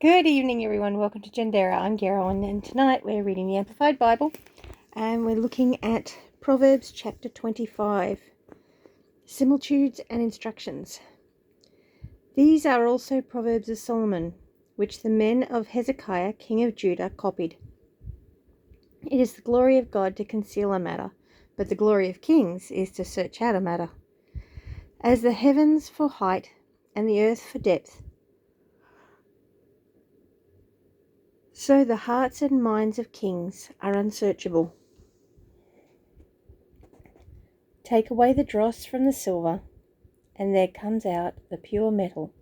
Good evening, everyone. Welcome to Gendera. I'm Geraldine, and tonight we're reading the Amplified Bible, and we're looking at Proverbs chapter 25, similitudes and instructions. These are also Proverbs of Solomon, which the men of Hezekiah, king of Judah, copied. It is the glory of God to conceal a matter, but the glory of kings is to search out a matter. As the heavens for height and the earth for depth, so the hearts and minds of kings are unsearchable. Take away the dross from the silver, and there comes out the pure metal,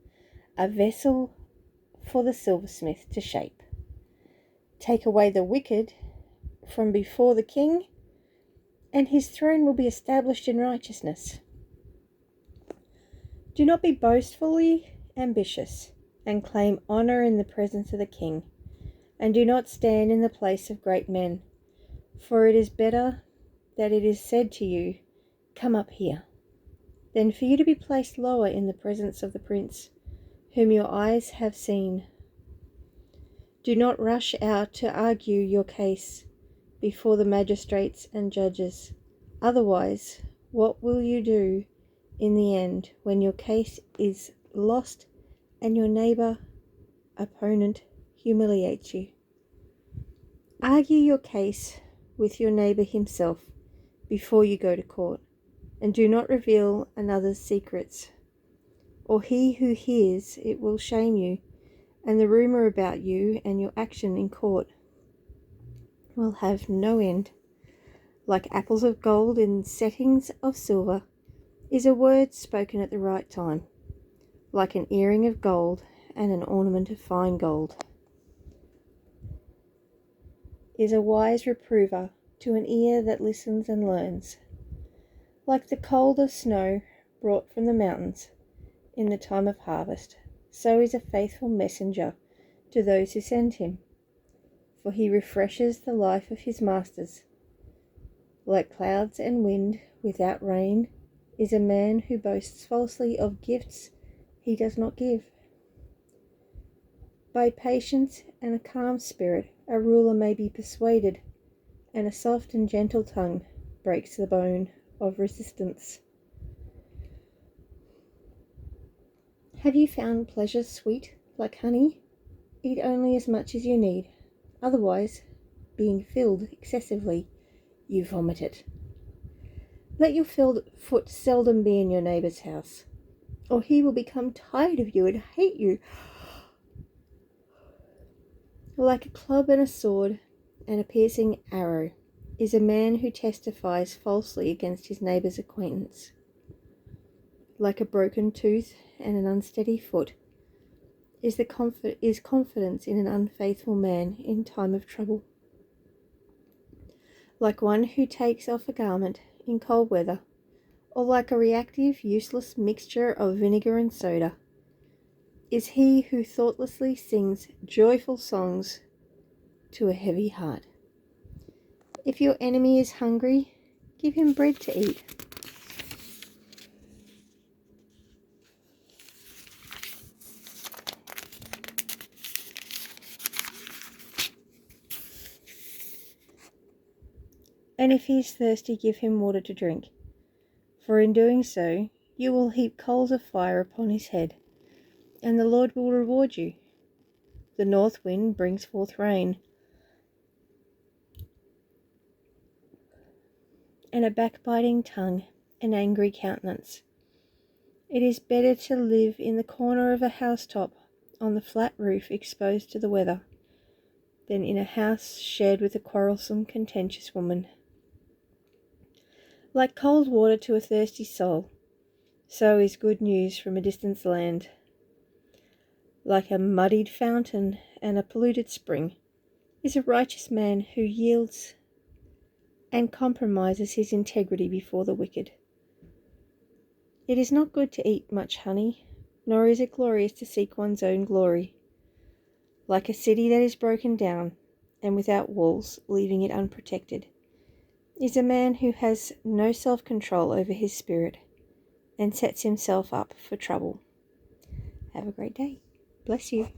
a vessel for the silversmith to shape. Take away the wicked from before the king, and his throne will be established in righteousness. Do not be boastfully ambitious, and claim honor in the presence of the king, and do not stand in the place of great men, for it is better that it is said to you, "Come up here," than for you to be placed lower in the presence of the prince, whom your eyes have seen. Do not rush out to argue your case before the magistrates and judges. Otherwise, what will you do in the end when your case is lost and your neighbor, opponent, humiliates you? Argue your case with your neighbor himself before you go to court, and do not reveal another's secrets, or he who hears it will shame you, and the rumor about you and your action in court will have no end. Like apples of gold in settings of silver is a word spoken at the right time, like an earring of gold and an ornament of fine gold is a wise reprover to an ear that listens and learns. Like the cold of snow brought from the mountains in the time of harvest, so is a faithful messenger to those who send him, for he refreshes the life of his masters. Like clouds and wind without rain is a man who boasts falsely of gifts he does not give. By patience and a calm spirit a ruler may be persuaded, and a soft and gentle tongue breaks the bone of resistance. Have you found pleasure sweet like honey? Eat only as much as you need, otherwise, being filled excessively, you vomit it. Let your foot seldom be in your neighbor's house, or he will become tired of you and hate you. Like a club and a sword and a piercing arrow is a man who testifies falsely against his neighbor's acquaintance. Like a broken tooth and an unsteady foot is confidence in an unfaithful man in time of trouble. Like one who takes off a garment in cold weather, or like a reactive, useless mixture of vinegar and soda, is he who thoughtlessly sings joyful songs to a heavy heart. If your enemy is hungry, give him bread to eat. And if he is thirsty, give him water to drink. For in doing so, you will heap coals of fire upon his head, and the Lord will reward you. The north wind brings forth rain, and a backbiting tongue, an angry countenance. It is better to live in the corner of a housetop on the flat roof exposed to the weather, than in a house shared with a quarrelsome, contentious woman. Like cold water to a thirsty soul, so is good news from a distant land. Like a muddied fountain and a polluted spring is a righteous man who yields and compromises his integrity before the wicked. It is not good to eat much honey, nor is it glorious to seek one's own glory. Like a city that is broken down and without walls, leaving it unprotected, is a man who has no self-control over his spirit and sets himself up for trouble. Have a great day. Bless you.